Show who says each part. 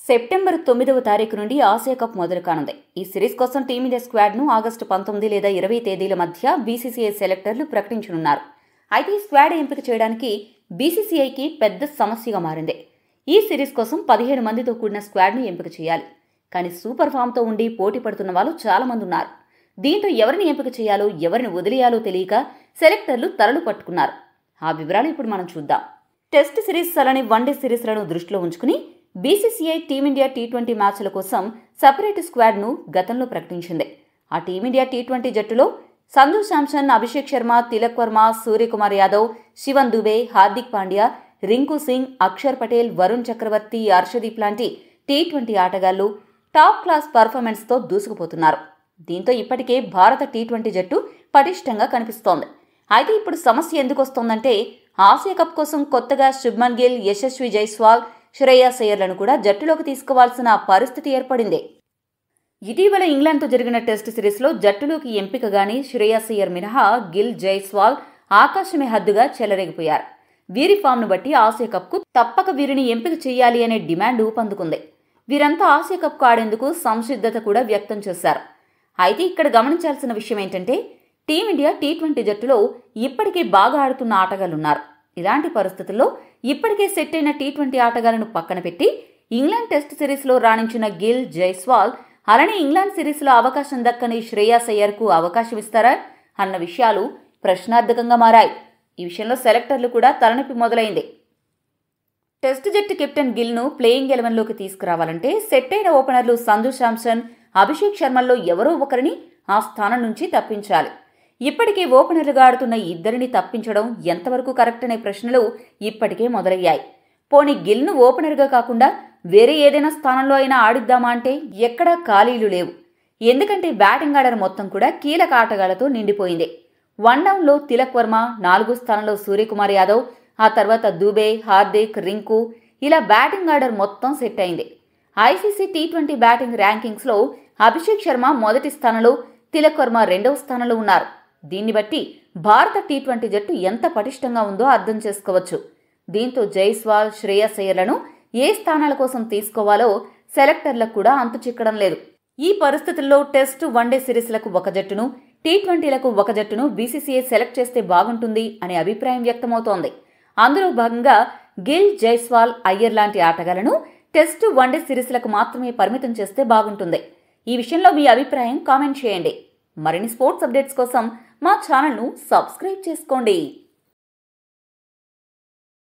Speaker 1: September 9వ తారీఖు నుండి Asia cup మొదలు కానుంది. ఈ సిరీస్ కోసం టీమిండియా స్క్వాడ్ను ఆగస్టు 19 లేదా 20 తేదీల మధ్య బీసీసీఐ సెలెక్టర్లు ప్రకటించనున్నారు. అయితే ఈ స్క్వాడ్ ఎంపిక చేయడానికి బీసీసీఐకి పెద్ద సమస్యగా మారింది. ఈ సిరీస్ కోసం 15 మందితో కూడిన స్క్వాడ్ను ఎంపిక చేయాలి. కానీ సూపర్ ఫామ్తో ఉండి పోటీ పడుతున్న వాళ్ళు చాలా మంది ఉన్నారు. దీంతో ఎవరిని ఎంపిక చేయాలో ఎవరిని వదిలేయాలో తెలియక సెలెక్టర్లు తలలు పట్టుకున్నారు. ఆ వివరాలు ఇప్పుడు మనం చూద్దాం. టెస్ట్ సిరీస్ అలానే వన్డే సిరీస్లను దృష్టిలో ఉంచుకుని బీసీసీఐ టీమిండియా టీ20 మ్యాచ్ల కోసం సెపరేట్ స్క్వాడ్ను గతంలో ప్రకటించింది. ఆ టీమిండియా టీ20 జట్టులో సంజు శాంసన్, అభిషేక్ శర్మ, తిలక్ వర్మ, సూర్యకుమార్ యాదవ్, శివన్ దుబే, హార్దిక్ పాండ్యా, రింకు సింగ్, అక్షర్ పటేల్, వరుణ్ చక్రవర్తి, హర్షదీప్ లాంటి టీ20 ఆటగాళ్లు టాప్ క్లాస్ పర్ఫార్మెన్స్తో దూసుకుపోతున్నారు. దీంతో ఇప్పటికే భారత టీ20 జట్టు పటిష్టంగా కనిపిస్తోంది. అయితే ఇప్పుడు సమస్య ఎందుకు వస్తోందంటే ఆసియా కప్ కోసం కొత్తగా శుభ్మన్ గిల్, యశస్వి జైస్వాల్, శ్రేయస్ అయ్యర్లను కూడా జట్టులోకి తీసుకోవాల్సిన పరిస్థితి ఏర్పడింది. ఇటీవల ఇంగ్లాండ్తో జరిగిన టెస్ట్ సిరీస్లో జట్టులోకి ఎంపికగాని శ్రేయస్ అయ్యర్ మినహా గిల్, జైస్వాల్ ఆకాశమే హద్దుగా చెలరేగిపోయారు. వీరి ఫామ్ను బట్టి ఆసియా కప్కు తప్పక వీరిని ఎంపిక చేయాలి అనే డిమాండ్ ఊపందుకుంది. వీరంతా ఆసియా కప్కు ఆడేందుకు సంసిద్ధత కూడా వ్యక్తం చేశారు. అయితే ఇక్కడ గమనించాల్సిన విషయం ఏంటంటే టీమిండియా టీ20 జట్టులో ఇప్పటికే బాగా ఆడుతున్న ఆటగాళ్లున్నారు. ఇలాంటి పరిస్థితుల్లో ఇప్పటికే సెట్ అయిన టీ20 ఆటగాళ్లను పక్కన పెట్టి ఇంగ్లాండ్ టెస్ట్ సిరీస్లో రాణించిన గిల్, జైస్వాల్ అలానే ఇంగ్లాండ్ సిరీస్లో అవకాశం దక్కని శ్రేయస్ అయ్యర్కు అవకాశం ఇస్తారా అన్న విషయాలు ప్రశ్నార్థకంగా మారాయి. ఈ విషయంలో సెలెక్టర్లు కూడా తలనొప్పి మొదలైంది. టెస్ట్ జట్టు కెప్టెన్ గిల్ను ప్లేయింగ్ 11లోకి తీసుకురావాలంటే సెట్ అయిన ఓపెనర్లు సంజు శాంసన్, అభిషేక్ శర్మల్లో ఎవరో ఒకరిని ఆ స్థానం నుంచి తప్పించాలి. ఇప్పటికే ఓపెనర్లుగా ఆడుతున్న ఇద్దరిని తప్పించడం ఎంతవరకు కరెక్ట్ అనే ప్రశ్నలు ఇప్పటికే మొదలయ్యాయి. పోనీ గిల్ను ఓపెనర్గా కాకుండా వేరే ఏదైనా స్థానంలో అయినా ఆడిద్దామా అంటే ఎక్కడా ఖాళీలు లేవు. ఎందుకంటే బ్యాటింగ్ ఆర్డర్ మొత్తం కూడా కీలక ఆటగాళ్లతో నిండిపోయింది. వన్ డౌన్లో తిలక్ వర్మ, 4వ స్థానంలో సూర్యకుమార్ యాదవ్, ఆ తర్వాత దుబే, హార్దిక్, రింకు ఇలా బ్యాటింగ్ ఆర్డర్ మొత్తం సెట్ అయింది. ఐసీసీ టీ20 బ్యాటింగ్ ర్యాంకింగ్స్లో అభిషేక్ శర్మ మొదటి స్థానంలో, తిలక్ వర్మ 2వ స్థానంలో ఉన్నారు. దీన్ని బట్టి భారత టీ20 జట్టు ఎంత పటిష్టంగా ఉందో అర్థం చేసుకోవచ్చు. దీంతో జైస్వాల్, శ్రేయస్ అయ్యర్లను ఏ స్థానాల కోసం తీసుకోవాలో సెలెక్టర్లకు కూడా అంతు చిక్కడం లేదు. ఈ పరిస్థితుల్లో టెస్ట్, వన్డే సిరీస్లకు ఒక జట్టును, టీ20లకు ఒక జట్టును బీసీసీఐ సెలెక్ట్ చేస్తే బాగుంటుంది అనే అభిప్రాయం వ్యక్తమవుతోంది. అందులో భాగంగా గిల్, జైస్వాల్, అయ్యర్ లాంటి ఆటగాళ్లను టెస్ట్, వన్డే సిరీస్లకు మాత్రమే పరిమితం చేస్తే బాగుంటుంది. ఈ విషయంలో మీ అభిప్రాయం కామెంట్ చేయండి. మరిన్ని స్పోర్ట్స్ అప్డేట్స్ కోసం మా ఛానల్ను సబ్స్క్రైబ్ చేసుకోండి.